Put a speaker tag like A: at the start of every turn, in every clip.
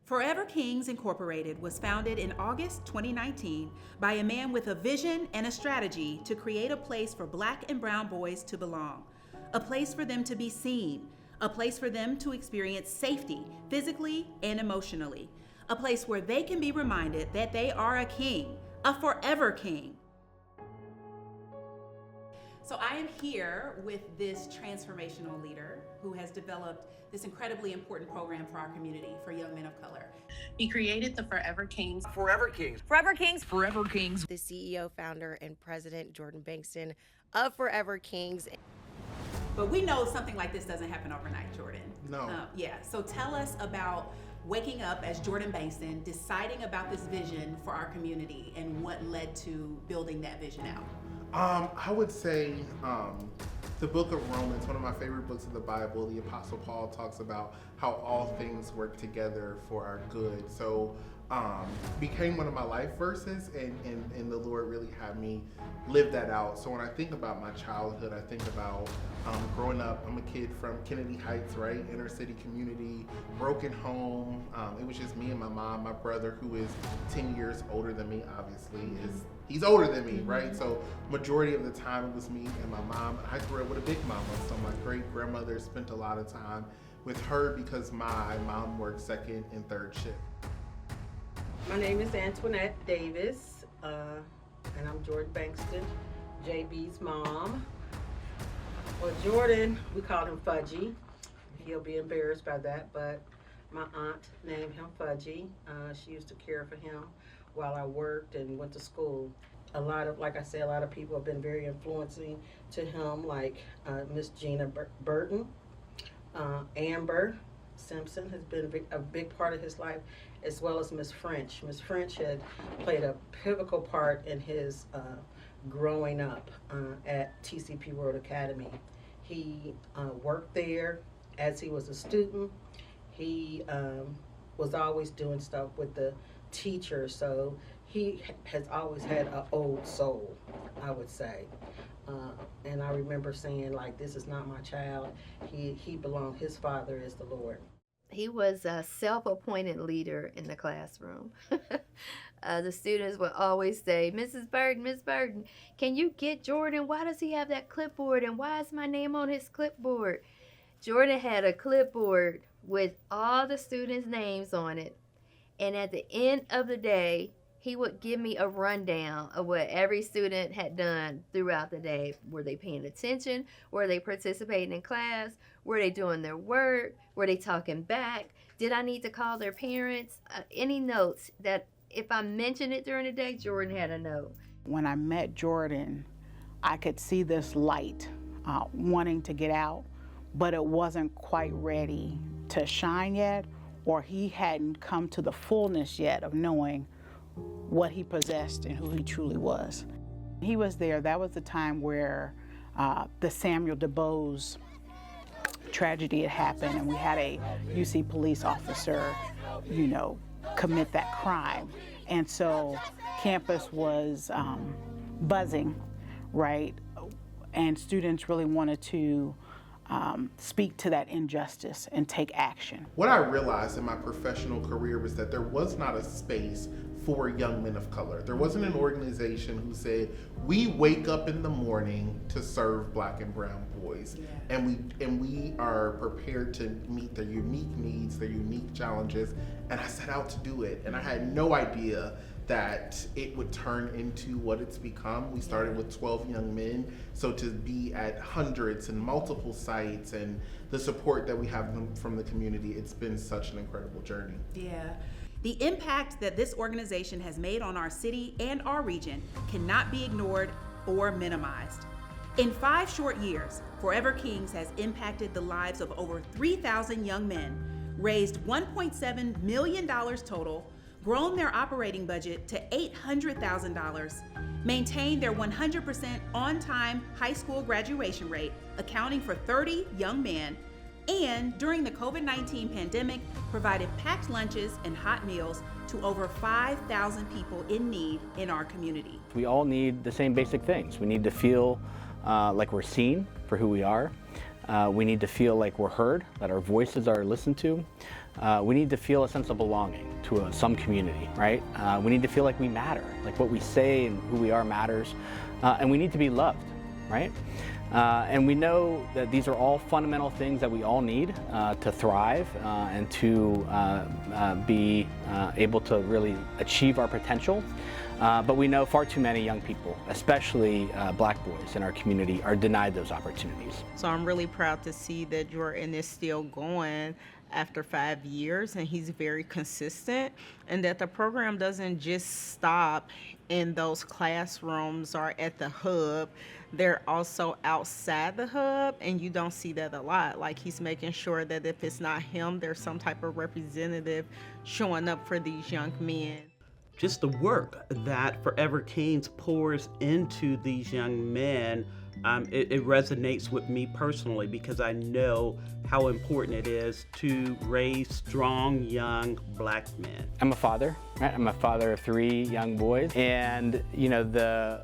A: Forever Kings Incorporated was founded in August 2019 by a man with a vision and a strategy to create a place for Black and brown boys to belong, a place for them to be seen, a place for them to experience safety physically and emotionally, a place where they can be reminded that they are a king, a forever king. So I am here with this transformational leader who has developed this incredibly important program for our community, for young men of color.
B: He created the Forever Kings.
C: Forever Kings.
D: Forever Kings.
C: Forever Kings.
D: The CEO, founder, and president, Jordan Bankston of Forever Kings.
A: But we know something like this doesn't happen overnight, Jordan.
C: No.
A: So tell us about waking up as Jordan Bankston, deciding about this vision for our community and what led to building that vision out.
C: I would say the book of Romans, one of my favorite books of the Bible, the Apostle Paul talks about how all things work together for our good. So became one of my life verses, and the Lord really had me live that out. So when I think about my childhood, I think about growing up. I'm a kid from Kennedy Heights, right? Inner city community, broken home. It was just me and my mom. My brother, who is 10 years older than me, obviously, he's older than me, right? So majority of the time it was me and my mom. I grew up with a big mama, so my great grandmother spent a lot of time with her because my mom worked second and third shift.
E: My name is Antoinette Davis, and I'm Jordan Bankston, JB's mom. Well, Jordan, we called him Fudgy. He'll be embarrassed by that, but my aunt named him Fudgy. She used to care for him while I worked and went to school. Like I said, a lot of people have been very influencing to him, like Miss Gina Burton, Amber Simpson has been a big part of his life, as well as Miss French. Miss French had played a pivotal part in his growing up at TCP World Academy. He worked there as he was a student. He was always doing stuff with the teachers, so he has always had an old soul, I would say. And I remember saying, like, this is not my child. He belonged, his father is the Lord.
F: He was a self-appointed leader in the classroom. The students would always say, Mrs. Burton, can you get Jordan? Why does he have that clipboard? And why is my name on his clipboard? Jordan had a clipboard with all the students' names on it. And at the end of the day, he would give me a rundown of what every student had done throughout the day. Were they paying attention? Were they participating in class? Were they doing their work? Were they talking back? Did I need to call their parents? Any notes that if I mentioned it during the day, Jordan had a note.
G: When I met Jordan, I could see this light wanting to get out, but it wasn't quite ready to shine yet, or he hadn't come to the fullness yet of knowing what he possessed and who he truly was. He was there. That was the time where the Samuel DuBose tragedy had happened, and we had a UC police officer, commit that crime. And so campus was buzzing, right? And students really wanted to speak to that injustice and take action.
C: What I realized in my professional career was that there was not a space for young men of color. There wasn't an organization who said, we wake up in the morning to serve Black and brown boys, and we are prepared to meet their unique needs, their unique challenges, and I set out to do it. And I had no idea that it would turn into what it's become. We started with 12 young men, so to be at hundreds and multiple sites and the support that we have from the community, it's been such an incredible journey.
A: Yeah. The impact that this organization has made on our city and our region cannot be ignored or minimized. In 5 short years, Forever Kings has impacted the lives of over 3,000 young men, raised $1.7 million total, grown their operating budget to $800,000, maintained their 100% on-time high school graduation rate, accounting for 30 young men, and during the COVID-19 pandemic, provided packed lunches and hot meals to over 5,000 people in need in our community.
H: We all need the same basic things. We need to feel like we're seen for who we are. We need to feel like we're heard, that our voices are listened to. we need to feel a sense of belonging to some community, right? We need to feel like we matter, like what we say and who we are matters, and we need to be loved, right? And we know that these are all fundamental things that we all need to thrive and to be able to really achieve our potential. But we know far too many young people, especially black boys in our community, are denied those opportunities.
I: So I'm really proud to see that Jordan is still going after 5 years, and he's very consistent, and that the program doesn't just stop in those classrooms or at the hub. They're also outside the hub, and you don't see that a lot. Like, he's making sure that if it's not him, there's some type of representative showing up for these young men.
J: Just the work that Forever Kings pours into these young men, it resonates with me personally, because I know how important it is to raise strong young black men.
H: I'm a father, right? I'm a father of 3 young boys, and you know,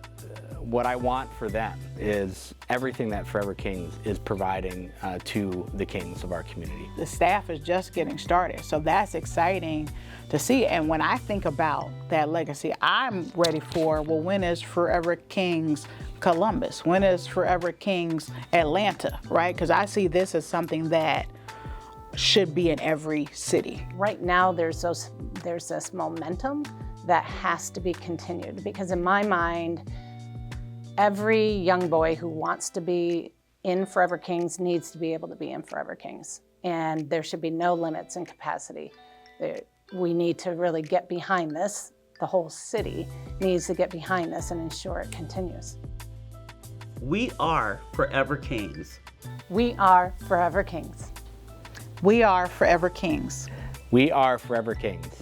H: what I want for them is everything that Forever Kings is providing to the kings of our community.
G: The staff is just getting started, so that's exciting to see. And when I think about that legacy, I'm ready for, well, when is Forever Kings Columbus? When is Forever Kings Atlanta, right? Because I see this as something that should be in every city.
K: Right now, there's this momentum that has to be continued, because in my mind, every young boy who wants to be in Forever Kings needs to be able to be in Forever Kings. And there should be no limits in capacity. We need to really get behind this. The whole city needs to get behind this and ensure it continues.
J: We are Forever Kings.
K: We are Forever Kings.
G: We are Forever Kings.
H: We are Forever Kings.